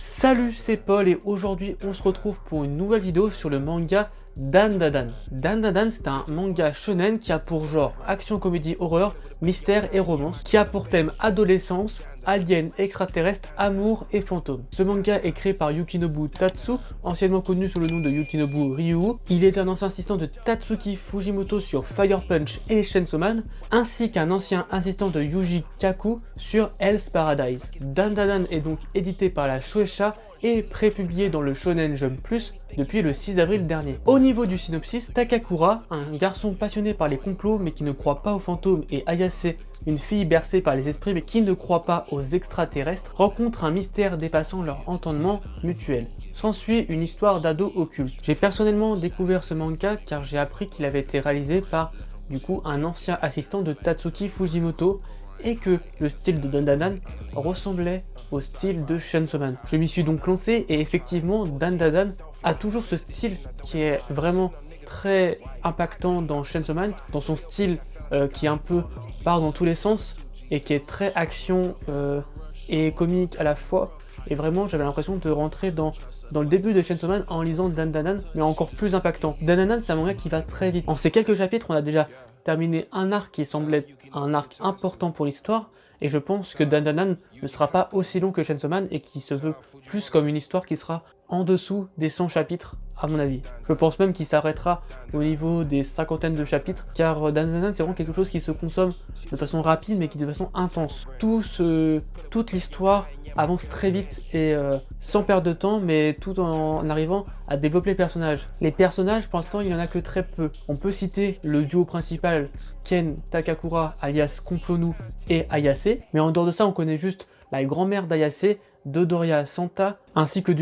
Salut, c'est Paul et aujourd'hui on se retrouve pour une nouvelle vidéo sur le manga Dandadan. Dandadan, c'est un manga shonen qui a pour genre action, comédie, horreur, mystère et romance, qui a pour thème adolescence, aliens, extraterrestres, amour et fantômes. Ce manga est créé par Yukinobu Tatsu, anciennement connu sous le nom de Yukinobu Ryu. Il est un ancien assistant de Tatsuki Fujimoto sur Fire Punch et Chainsaw Man, ainsi qu'un ancien assistant de Yuji Kaku sur Hell's Paradise. Dandadan est donc édité par la Shueisha et prépublié dans le Shonen Jump Plus depuis le 6 avril dernier. Au niveau du synopsis, Takakura, un garçon passionné par les complots mais qui ne croit pas aux fantômes, et Ayase, une fille bercée par les esprits mais qui ne croit pas aux extraterrestres, rencontrent un mystère dépassant leur entendement mutuel. S'ensuit une histoire d'ado occulte. J'ai personnellement découvert ce manga car j'ai appris qu'il avait été réalisé par un ancien assistant de Tatsuki Fujimoto et que le style de Dandadan ressemblait au style de Chainsaw Man. Je m'y suis donc lancé et effectivement Dandadan a toujours ce style qui est vraiment très impactant dans Chainsaw Man, dans son style qui un peu part dans tous les sens et qui est très action et comique à la fois. Et vraiment j'avais l'impression de rentrer dans le début de Chainsaw Man en lisant Dandadan, mais encore plus impactant. Dandadan, c'est un manga qui va très vite. En ces quelques chapitres, on a déjà terminé un arc qui semblait un arc important pour l'histoire, et je pense que Dandadan ne sera pas aussi long que Chainsaw Man et qui se veut plus comme une histoire qui sera en dessous des 100 chapitres à mon avis. Je pense même qu'il s'arrêtera au niveau des cinquantaines de chapitres, car Dandadan c'est vraiment quelque chose qui se consomme de façon rapide mais qui de façon intense. Toute l'histoire avance très vite et sans perdre de temps, mais tout en arrivant à développer les personnages. Les personnages, pour l'instant, il n'y en a que très peu. On peut citer le duo principal, Ken Takakura, alias Complonu et Ayase, mais en dehors de ça, on connaît juste la grand-mère d'Ayase, Dodoria Santa, ainsi que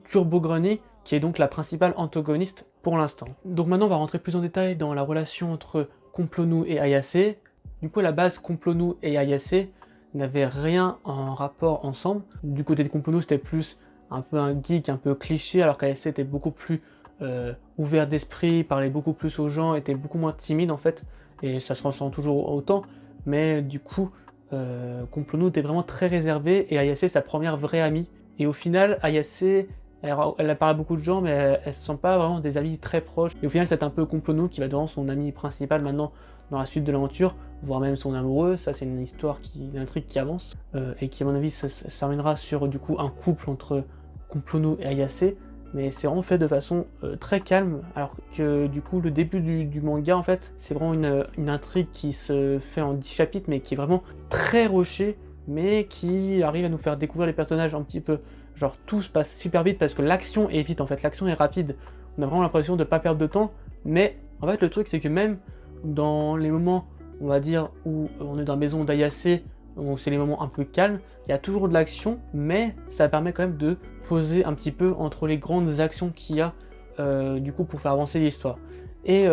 Turbo Granny, qui est donc la principale antagoniste pour l'instant. Donc maintenant, on va rentrer plus en détail dans la relation entre Complonu et Ayase. À la base, Complonu et Ayase n'avaient rien en rapport ensemble. Du côté de Complonu, c'était plus un peu un geek, un peu cliché, alors qu'Ayase était beaucoup plus ouvert d'esprit, parlait beaucoup plus aux gens, était beaucoup moins timide en fait, et ça se ressent toujours autant, mais Complonu était vraiment très réservé, et Ayase sa première vraie amie. Et au final, Ayase, elle a parlé à beaucoup de gens, mais elle ne se sent pas vraiment des amis très proches. Et au final, c'est un peu Complonu qui va devenir son ami principal maintenant dans la suite de l'aventure, voire même son amoureux. Ça, c'est une histoire, une intrigue qui avance, et qui, à mon avis, ça terminera sur un couple entre Complonu et Ayase. Mais c'est vraiment fait de façon très calme, alors que le début du manga, en fait, c'est vraiment une intrigue qui se fait en 10 chapitres, mais qui est vraiment très rushée, mais qui arrive à nous faire découvrir les personnages un petit peu. Genre tout se passe super vite parce que l'action est vite, en fait, l'action est rapide. On a vraiment l'impression de ne pas perdre de temps, mais en fait le truc c'est que même dans les moments, on va dire, où on est dans la maison d'Ayase, où c'est les moments un peu calmes, il y a toujours de l'action, mais ça permet quand même de poser un petit peu entre les grandes actions qu'il y a pour faire avancer l'histoire. Et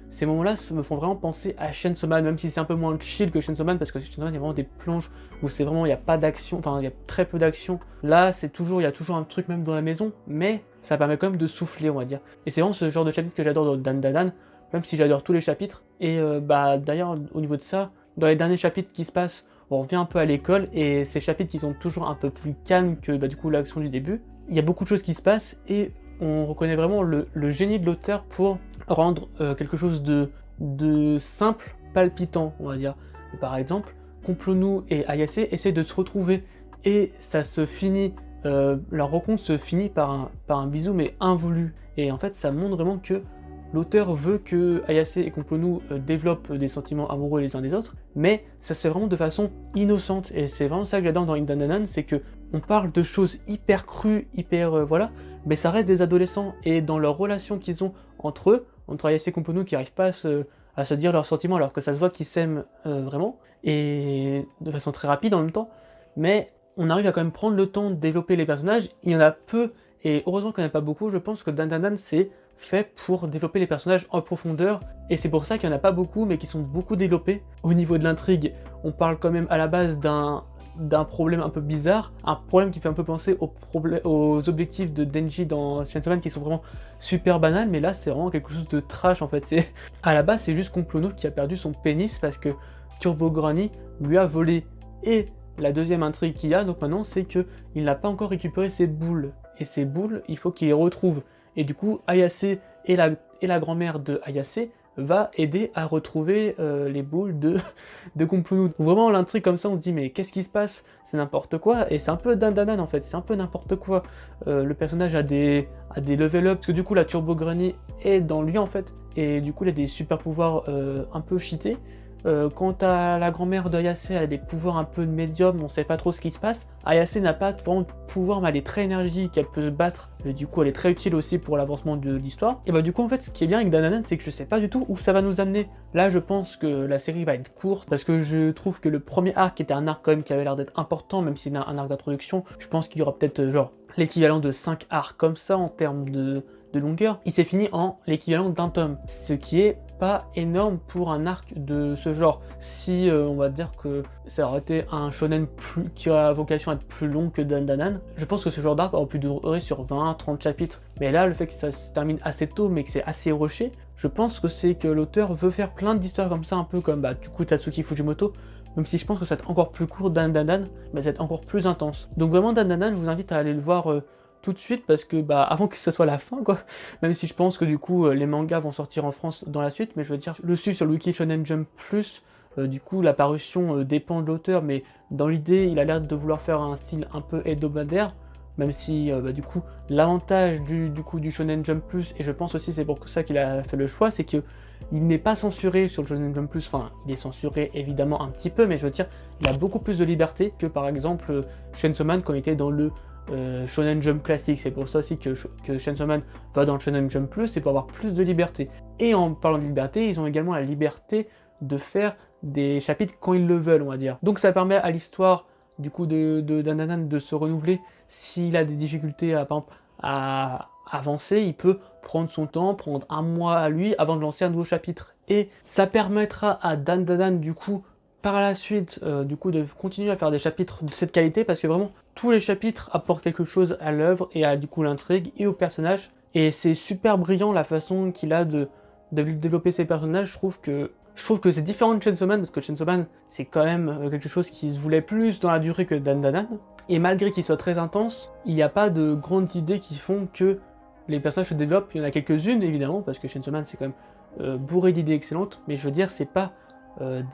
ces moments-là me font vraiment penser à Chainsaw Man, même si c'est un peu moins chill que Chainsaw Man, parce que Chainsaw Man, il y a vraiment des planches où c'est vraiment, il n'y a pas d'action, enfin il y a très peu d'action. Là, il y a toujours un truc même dans la maison, mais ça permet quand même de souffler, on va dire. Et c'est vraiment ce genre de chapitre que j'adore dans Dandadan, même si j'adore tous les chapitres. Et d'ailleurs, au niveau de ça, dans les derniers chapitres qui se passent, on revient un peu à l'école, et ces chapitres qui sont toujours un peu plus calmes que l'action du début, il y a beaucoup de choses qui se passent, et on reconnaît vraiment le génie de l'auteur pour rendre quelque chose de simple, palpitant, on va dire. Par exemple, Complonu et Ayase essaient de se retrouver, et ça se finit, leur rencontre se finit par un bisou, mais invoulu. Et en fait, ça montre vraiment que l'auteur veut que Ayase et Complonu développent des sentiments amoureux les uns des autres, mais ça se fait vraiment de façon innocente, et c'est vraiment ça que j'adore dans Dandadan, c'est que on parle de choses hyper crues, mais ça reste des adolescents, et dans leur relation qu'ils ont entre eux, entre Ayase et Complonu, qui n'arrivent pas à se dire leurs sentiments, alors que ça se voit qu'ils s'aiment vraiment, et de façon très rapide en même temps, mais on arrive à quand même prendre le temps de développer les personnages. Il y en a peu, et heureusement qu'il n'y en a pas beaucoup. Je pense que Dandadan c'est fait pour développer les personnages en profondeur, et c'est pour ça qu'il n'y en a pas beaucoup, mais qui sont beaucoup développés. Au niveau de l'intrigue, on parle quand même à la base d'un problème un peu bizarre, un problème qui fait un peu penser aux objectifs de Denji dans Chainsaw Man, qui sont vraiment super banals, mais là c'est vraiment quelque chose de trash en fait. À la base c'est juste Complonu qui a perdu son pénis parce que Turbo Granny lui a volé et la deuxième intrigue qu'il y a, donc maintenant, c'est qu'il n'a pas encore récupéré ses boules. Et ces boules, il faut qu'il les retrouve. Et du coup, Ayase et la grand-mère de Ayase va aider à retrouver les boules de Complunu. Vraiment, l'intrigue comme ça, on se dit, mais qu'est-ce qui se passe? C'est n'importe quoi. Et c'est un peu Dandadan en fait, c'est un peu n'importe quoi. Le personnage a des level up, parce que du coup, la Turbo Granny est dans lui en fait. Et du coup, il a des super pouvoirs un peu cheatés. Quant à la grand-mère d'Ayase, elle a des pouvoirs un peu de médium, on sait pas trop ce qui se passe. Ayase n'a pas vraiment de pouvoir, mais elle est très énergique, elle peut se battre, et du coup elle est très utile aussi pour l'avancement de l'histoire. Et bah du coup en fait ce qui est bien avec Dandadan, c'est que je sais pas du tout où ça va nous amener. Là je pense que la série va être courte, parce que je trouve que le premier arc était un arc quand même qui avait l'air d'être important, même si c'est un arc d'introduction. Je pense qu'il y aura peut-être genre l'équivalent de 5 arcs comme ça en termes de longueur. Il s'est fini en l'équivalent d'un tome, ce qui est pas énorme pour un arc de ce genre. Si on va dire que ça aurait été un shonen qui a vocation à être plus long que Dandadan, je pense que ce genre d'arc aurait pu durer sur 20-30 chapitres. Mais là, le fait que ça se termine assez tôt, mais que c'est assez rushé, je pense que c'est que l'auteur veut faire plein d'histoires comme ça, un peu comme du coup Tatsuki Fujimoto, même si je pense que ça va être encore plus court Dandadan, mais ça va être encore plus intense. Donc vraiment Dandadan, je vous invite à aller le voir tout de suite, parce que avant que ce soit la fin quoi, même si je pense que du coup les mangas vont sortir en France dans la suite, mais je veux dire, le suivre sur le Wiki Shonen Jump Plus, du coup la parution dépend de l'auteur, mais dans l'idée il a l'air de vouloir faire un style un peu hebdomadaire, même si du coup l'avantage du Shonen Jump Plus, et je pense aussi c'est pour ça qu'il a fait le choix, c'est que il n'est pas censuré sur le Shonen Jump Plus, enfin il est censuré évidemment un petit peu, mais je veux dire il a beaucoup plus de liberté que par exemple Chainsaw Man quand il était dans le Shonen Jump classique. C'est pour ça aussi que Chainsaw Man va dans le Shonen Jump Plus, c'est pour avoir plus de liberté. Et en parlant de liberté, ils ont également la liberté de faire des chapitres quand ils le veulent, on va dire. Donc ça permet à l'histoire du coup de Dandadan de se renouveler. S'il a des difficultés par exemple, à avancer, il peut prendre son temps, prendre un mois à lui avant de lancer un nouveau chapitre. Et ça permettra à Dandadan du coup par la suite du coup de continuer à faire des chapitres de cette qualité, parce que vraiment tous les chapitres apportent quelque chose à l'œuvre et à du coup l'intrigue et au personnage, et c'est super brillant la façon qu'il a de développer ses personnages. Je trouve que c'est différent de Chainsaw Man, parce que Chainsaw Man c'est quand même quelque chose qui se voulait plus dans la durée que Dandadan, et malgré qu'il soit très intense, il n'y a pas de grandes idées qui font que les personnages se développent. Il y en a quelques-unes évidemment, parce que Chainsaw Man c'est quand même bourré d'idées excellentes, mais je veux dire c'est pas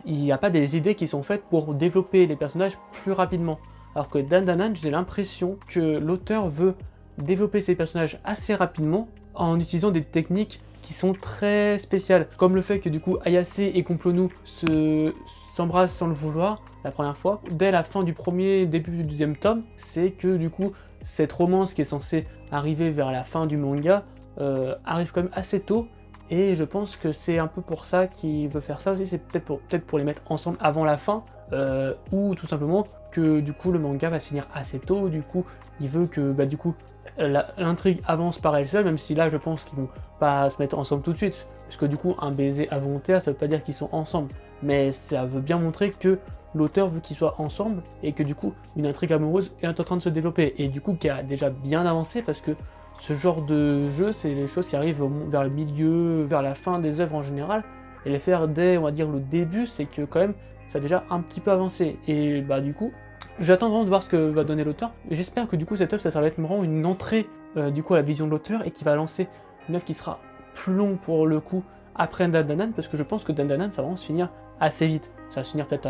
il n'y a pas des idées qui sont faites pour développer les personnages plus rapidement. Alors que Dandadan, j'ai l'impression que l'auteur veut développer ses personnages assez rapidement en utilisant des techniques qui sont très spéciales. Comme le fait que du coup Ayase et Complunu s'embrassent sans le vouloir la première fois. Dès la fin du début du deuxième tome, c'est que du coup cette romance qui est censée arriver vers la fin du manga arrive quand même assez tôt. Et je pense que c'est un peu pour ça qu'il veut faire ça aussi, c'est peut-être pour les mettre ensemble avant la fin, ou tout simplement que du coup le manga va se finir assez tôt, du coup il veut que du coup l'intrigue avance par elle seule, même si là je pense qu'ils vont pas se mettre ensemble tout de suite, parce que du coup un baiser involontaire ça veut pas dire qu'ils sont ensemble, mais ça veut bien montrer que l'auteur veut qu'ils soient ensemble, et que du coup une intrigue amoureuse est en train de se développer, et du coup qui a déjà bien avancé, parce que ce genre de jeu, c'est les choses qui arrivent vers le milieu, vers la fin des œuvres en général, et les faire dès, on va dire, le début, c'est que quand même, ça a déjà un petit peu avancé. Et du coup, j'attends vraiment de voir ce que va donner l'auteur. J'espère que du coup, cette œuvre, ça va être vraiment une entrée, du coup, à la vision de l'auteur, et qui va lancer une œuvre qui sera plus longue pour le coup, après Dandadan, parce que je pense que Dandadan, ça va vraiment se finir assez vite. Ça va se finir peut-être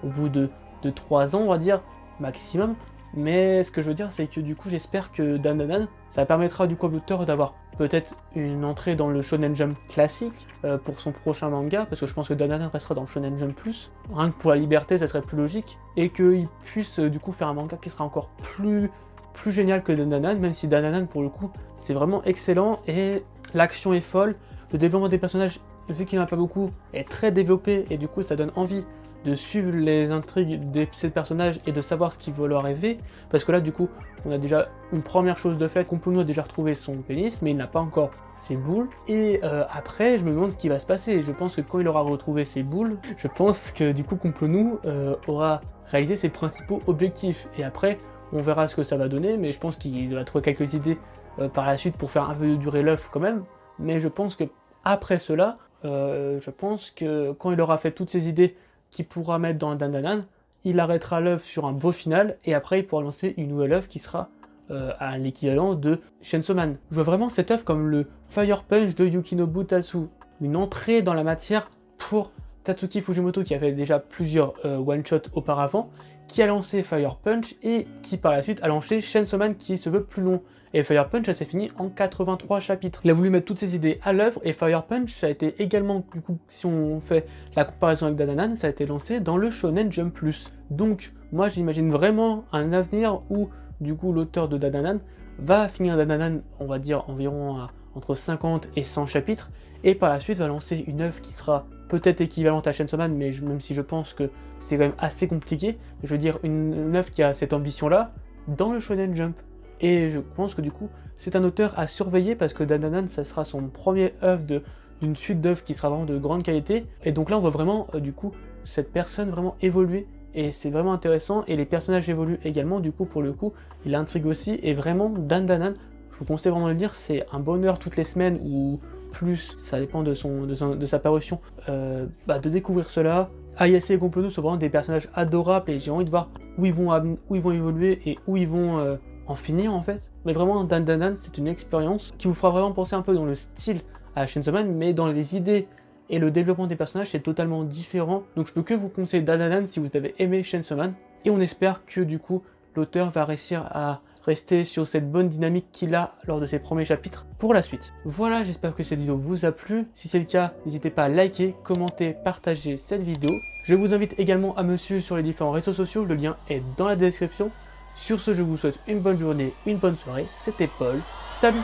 au bout de 3 ans, on va dire, maximum. Mais ce que je veux dire, c'est que du coup, j'espère que Dandadan, ça permettra du coup à l'auteur d'avoir peut-être une entrée dans le Shonen Jump classique pour son prochain manga, parce que je pense que Dandadan restera dans le Shonen Jump Plus. Rien que pour la liberté, ça serait plus logique, et qu'il puisse du coup faire un manga qui sera encore plus génial que Dandadan, même si Dandadan pour le coup, c'est vraiment excellent, et l'action est folle, le développement des personnages, vu qu'il n'y en a pas beaucoup, est très développé, et du coup, ça donne envie de suivre les intrigues de ces personnages et de savoir ce qui va leur arriver, parce que là du coup on a déjà une première chose de fait, Complunu a déjà retrouvé son pénis mais il n'a pas encore ses boules, et après je me demande ce qui va se passer. Je pense que quand il aura retrouvé ses boules, je pense que du coup Complunu aura réalisé ses principaux objectifs, et après on verra ce que ça va donner, mais je pense qu'il va trouver quelques idées par la suite pour faire un peu durer l'œuf quand même, mais je pense que après cela, je pense que quand il aura fait toutes ces idées qu'il pourra mettre dans Dandadan, il arrêtera l'œuvre sur un beau final, et après il pourra lancer une nouvelle œuvre qui sera à l'équivalent de Chainsaw Man. Je vois vraiment cette œuvre comme le Fire Punch de Yukinobu Tatsu, une entrée dans la matière pour Tatsuki Fujimoto qui a fait déjà plusieurs one-shots auparavant, qui a lancé Fire Punch et qui par la suite a lancé Chainsaw Man qui se veut plus long. Et Fire Punch, ça s'est fini en 83 chapitres. Il a voulu mettre toutes ses idées à l'œuvre et Fire Punch, ça a été également, du coup, si on fait la comparaison avec Dandadan, ça a été lancé dans le Shonen Jump Plus. Donc, moi j'imagine vraiment un avenir où, du coup, l'auteur de Dandadan va finir Dandadan, on va dire environ entre 50 et 100 chapitres, et par la suite va lancer une œuvre qui sera peut-être équivalente à Chainsaw Man, mais même si je pense que c'est quand même assez compliqué, je veux dire une œuvre qui a cette ambition-là dans le Shonen Jump. Et je pense que du coup, c'est un auteur à surveiller parce que Dandadan, ça sera son premier œuvre d'une suite d'œuvres qui sera vraiment de grande qualité. Et donc là, on voit vraiment, du coup, cette personne vraiment évoluer. Et c'est vraiment intéressant. Et les personnages évoluent également. Du coup, pour le coup, il intrigue aussi. Et vraiment, Dandadan, je vous conseille vraiment de le lire. C'est un bonheur toutes les semaines ou plus, ça dépend de sa parution, de découvrir cela. Ayase et Complono sont vraiment des personnages adorables et j'ai envie de voir où ils vont évoluer et où ils vont en finir en fait. Mais vraiment, Dandadan, c'est une expérience qui vous fera vraiment penser un peu dans le style à Chainsaw Man, mais dans les idées et le développement des personnages, c'est totalement différent. Donc je peux que vous conseiller Dandadan si vous avez aimé Chainsaw Man. Et on espère que du coup, l'auteur va réussir à rester sur cette bonne dynamique qu'il a lors de ses premiers chapitres pour la suite. Voilà, j'espère que cette vidéo vous a plu. Si c'est le cas, n'hésitez pas à liker, commenter, partager cette vidéo. Je vous invite également à me suivre sur les différents réseaux sociaux, le lien est dans la description. Sur ce, je vous souhaite une bonne journée, une bonne soirée. C'était Paul. Salut!